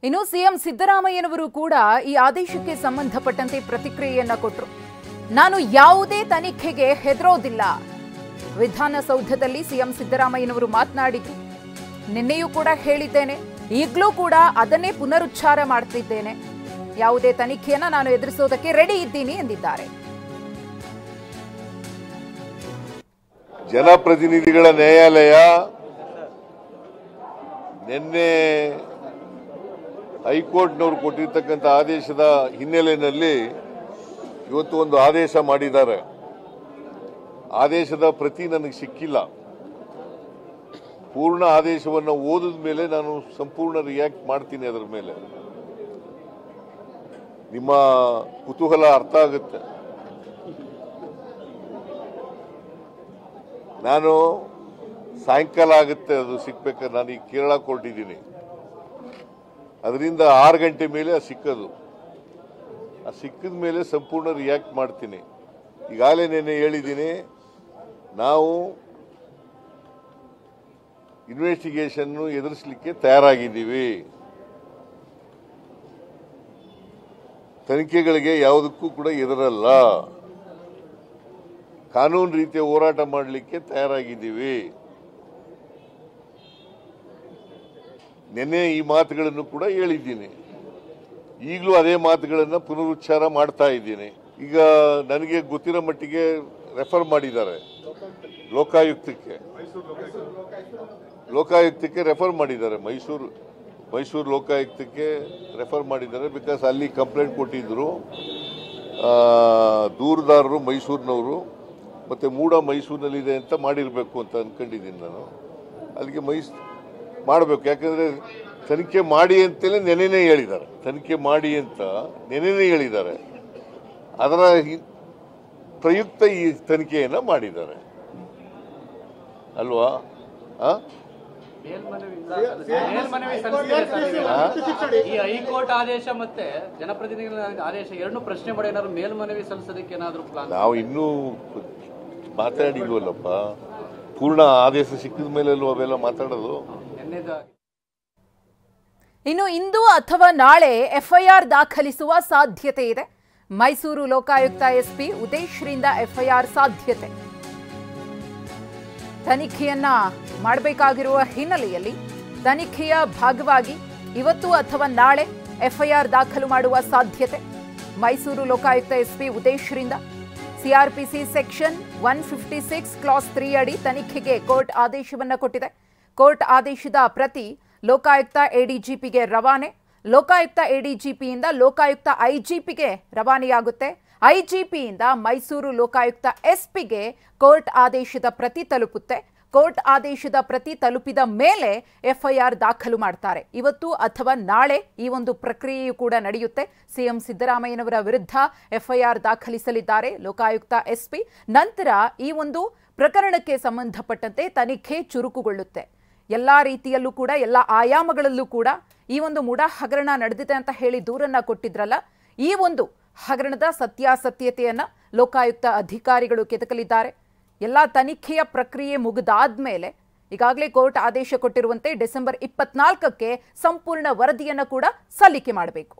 ಇನ್ನು ಸಿಎಂ ಸಿದ್ದರಾಮಯ್ಯನವರು ಕೂಡ ಈ ಆದೇಶಕ್ಕೆ ಸಂಬಂಧಪಟ್ಟಂತೆ ಪ್ರತಿಕ್ರಿಯೆಯನ್ನ ಕೊಟ್ಟರು. ನಾನು ಯಾವುದೇ ತನಿಖೆಗೆ ಹೆದರೋದಿಲ್ಲ. ವಿಧಾನಸೌಧದಲ್ಲಿ ಸಿಎಂ ಸಿದ್ದರಾಮಯ್ಯನವರು ಮಾತನಾಡಿದ್ರು. ನಿನ್ನೆಯೂ ಕೂಡ ಹೇಳಿದ್ದೇನೆ, ಈಗಲೂ ಕೂಡ ಅದನ್ನೇ ಪುನರುಚ್ಚಾರ ಮಾಡ್ತಿದ್ದೇನೆ. ಯಾವುದೇ ತನಿಖೆಯನ್ನ ನಾನು ಎದುರಿಸೋದಕ್ಕೆ ರೆಡಿ ಇದ್ದೀನಿ ಎಂದಿದ್ದಾರೆ. ಜನಪ್ರತಿನಿಧಿಗಳ ನ್ಯಾಯಾಲಯ ನಿನ್ನೆ ಹೈಕೋರ್ಟ್ನವರು ಕೊಟ್ಟಿರ್ತಕ್ಕಂಥ ಆದೇಶದ ಹಿನ್ನೆಲೆಯಲ್ಲಿ ಇವತ್ತು ಒಂದು ಆದೇಶ ಮಾಡಿದ್ದಾರೆ. ಆದೇಶದ ಪ್ರತಿ ನನಗೆ ಸಿಕ್ಕಿಲ್ಲ. ಪೂರ್ಣ ಆದೇಶವನ್ನು ಓದಿದ ಮೇಲೆ ನಾನು ಸಂಪೂರ್ಣ ರಿಯಾಕ್ಟ್ ಮಾಡ್ತೀನಿ. ಅದರ ಮೇಲೆ ನಿಮ್ಮ ಕುತೂಹಲ ಅರ್ಥ ಆಗುತ್ತೆ. ನಾನು ಸಾಯಂಕಾಲ ಆಗುತ್ತೆ ಅದು ಸಿಕ್ಬೇಕಾದ್ರೆ. ನಾನು ಈಗ ಕೇರಳ ಕೊಟ್ಟಿದ್ದೀನಿ, ಅದರಿಂದ 6 ಗಂಟೆ ಮೇಲೆ ಸಿಕ್ಕದು. ಆ ಸಿಕ್ಕಿದ ಮೇಲೆ ಸಂಪೂರ್ಣ ರಿಯಾಕ್ಟ್ ಮಾಡ್ತೀನಿ. ಈಗಾಗಲೇ ನೆನ್ನೆ ಹೇಳಿದ್ದೀನಿ, ನಾವು ಇನ್ವೆಸ್ಟಿಗೇಷನ್ ಎದುರಿಸಲಿಕ್ಕೆ ತಯಾರಾಗಿದ್ದೀವಿ. ತನಿಖೆಗಳಿಗೆ ಯಾವುದಕ್ಕೂ ಕೂಡ ಎದುರಲ್ಲ. ಕಾನೂನು ರೀತಿಯ ಹೋರಾಟ ಮಾಡಲಿಕ್ಕೆ ತಯಾರಾಗಿದ್ದೀವಿ. ನಿನ್ನೆ ಈ ಮಾತುಗಳನ್ನು ಕೂಡ ಹೇಳಿದ್ದೀನಿ. ಈಗಲೂ ಅದೇ ಮಾತುಗಳನ್ನು ಪುನರುಚ್ಚಾರ ಮಾಡ್ತಾ ಇದ್ದೀನಿ. ಈಗ ನನಗೆ ಗೊತ್ತಿರೋ ಮಟ್ಟಿಗೆ ರೆಫರ್ ಮಾಡಿದ್ದಾರೆ ಲೋಕಾಯುಕ್ತಕ್ಕೆ ರೆಫರ್ ಮಾಡಿದ್ದಾರೆ. ಮೈಸೂರು ಲೋಕಾಯುಕ್ತಕ್ಕೆ ರೆಫರ್ ಮಾಡಿದ್ದಾರೆ. ಬಿಕಾಸ್ ಅಲ್ಲಿ ಕಂಪ್ಲೇಂಟ್ ಕೊಟ್ಟಿದ್ರು ದೂರುದಾರರು ಮೈಸೂರಿನವರು, ಮತ್ತು ಮೂಡ ಮೈಸೂರಿನಲ್ಲಿದೆ ಅಂತ ಮಾಡಿರಬೇಕು ಅಂತ ಅಂದ್ಕೊಂಡಿದ್ದೀನಿ ನಾನು. ಅಲ್ಲಿಗೆ ಮಾಡಬೇಕು. ಯಾಕಂದರೆ ತನಿಖೆ ಮಾಡಿ ಅಂತಲೇ ನೆನೆನೇ ಹೇಳಿದ್ದಾರೆ. ತನಿಖೆ ಮಾಡಿ ಅಂತ ನೆನೆನೇ ಹೇಳಿದ್ದಾರೆ. ಅದರ ಪ್ರಯುಕ್ತ ಈ ತನಿಖೆಯನ್ನು ಮಾಡಿದ್ದಾರೆ ಅಲ್ವಾ? ಈ ಹೈಕೋರ್ಟ್ ಆದೇಶ ಮತ್ತೆ ಜನಪ್ರತಿನಿಧಿಗಳ ಆದೇಶ ಎರಡು ಪ್ರಶ್ನೆ ಮಾಡಿ ಏನಾದ್ರು ಮೇಲ್ಮನವಿ ಸಲ್ಲಿಸೋದಕ್ಕೆ ಏನಾದ್ರು ಪ್ಲಾನ್? ನಾವು ಇನ್ನೂ ಮಾತಾಡಿಲ್ವಲ್ಲಪ್ಪ. ಪೂರ್ಣ ಆದೇಶ ಸಿಕ್ಕಿದ ಮೇಲೆ ಅವೆಲ್ಲ ಮಾತಾಡೋದು. ಇನ್ನು ಇಂದು ಅಥವಾ ನಾಳೆ ಎಫ್ಐಆರ್ ದಾಖಲಿಸುವ ಸಾಧ್ಯತೆ ಇದೆ. ಮೈಸೂರು ಲೋಕಾಯುಕ್ತ ಎಸ್ಪಿ ಉದೇಶ್ರಿಂದ ಎಫ್ಐಆರ್ ಸಾಧ್ಯತೆ. ತನಿಖೆಯನ್ನ ಮಾಡಬೇಕಾಗಿರುವ ಹಿನ್ನೆಲೆಯಲ್ಲಿ ತನಿಖೆಯ ಭಾಗವಾಗಿ ಇವತ್ತು ಅಥವಾ ನಾಳೆ ಎಫ್ಐಆರ್ ದಾಖಲು ಮಾಡುವ ಸಾಧ್ಯತೆ. ಮೈಸೂರು ಲೋಕಾಯುಕ್ತ ಎಸ್ಪಿ ಉದೇಶ್ರಿಂದ ಸಿಆರ್ಪಿಸಿ ಸೆಕ್ಷನ್ 156 ಕ್ಲಾಸ್ 3 ಅಡಿ ತನಿಖೆಗೆ ಕೋರ್ಟ್ ಆದೇಶವನ್ನ ಕೊಟ್ಟಿದೆ. ಕೋರ್ಟ್ ಆದೇಶದ ಪ್ರತಿ ಲೋಕಾಯುಕ್ತ ಎಡಿಜಿಪಿಗೆ ರವಾನೆ. ಲೋಕಾಯುಕ್ತ ಎಡಿಜಿಪಿಯಿಂದ ಲೋಕಾಯುಕ್ತ ಐಜಿಪಿಗೆ ರವಾನೆಯಾಗುತ್ತೆ. ಐಜಿಪಿಯಿಂದ ಮೈಸೂರು ಲೋಕಾಯುಕ್ತ ಎಸ್ಪಿಗೆ ಕೋರ್ಟ್ ಆದೇಶದ ಪ್ರತಿ ತಲುಪುತ್ತೆ. ಕೋರ್ಟ್ ಆದೇಶದ ಪ್ರತಿ ತಲುಪಿದ ಮೇಲೆ ಎಫ್ಐಆರ್ ದಾಖಲು ಮಾಡ್ತಾರೆ. ಇವತ್ತು ಅಥವಾ ನಾಳೆ ಈ ಒಂದು ಪ್ರಕ್ರಿಯೆಯು ಕೂಡ ನಡೆಯುತ್ತೆ. ಸಿಎಂ ಸಿದ್ದರಾಮಯ್ಯನವರ ವಿರುದ್ಧ ಎಫ್ಐಆರ್ ದಾಖಲಿಸಲಿದ್ದಾರೆ ಲೋಕಾಯುಕ್ತ ಎಸ್ಪಿ. ನಂತರ ಈ ಒಂದು ಪ್ರಕರಣಕ್ಕೆ ಸಂಬಂಧಪಟ್ಟಂತೆ ತನಿಖೆ ಚುರುಕುಗೊಳ್ಳುತ್ತೆ. ಎಲ್ಲ ರೀತಿಯಲ್ಲೂ ಕೂಡ, ಎಲ್ಲ ಆಯಾಮಗಳಲ್ಲೂ ಕೂಡ ಈ ಒಂದು ಮುಡಾ ಹಗರಣ ನಡೆದಿದೆ ಅಂತ ಹೇಳಿ ದೂರನ್ನ ಕೊಟ್ಟಿದ್ರಲ್ಲ, ಈ ಒಂದು ಹಗರಣದ ಸತ್ಯಾಸತ್ಯತೆಯನ್ನ ಲೋಕಾಯುಕ್ತ ಅಧಿಕಾರಿಗಳು ಕೆದಕಲಿದ್ದಾರೆ. ಎಲ್ಲ ತನಿಖೆಯ ಪ್ರಕ್ರಿಯೆ ಮುಗಿದಾದ್ಮೇಲೆ ಈಗಾಗಲೇ ಕೋರ್ಟ್ ಆದೇಶ ಕೊಟ್ಟಿರುವಂತೆ ಡಿಸೆಂಬರ್ 24ಕ್ಕೆ ಸಂಪೂರ್ಣ ವರದಿಯನ್ನು ಕೂಡ ಸಲ್ಲಿಕೆ ಮಾಡಬೇಕು.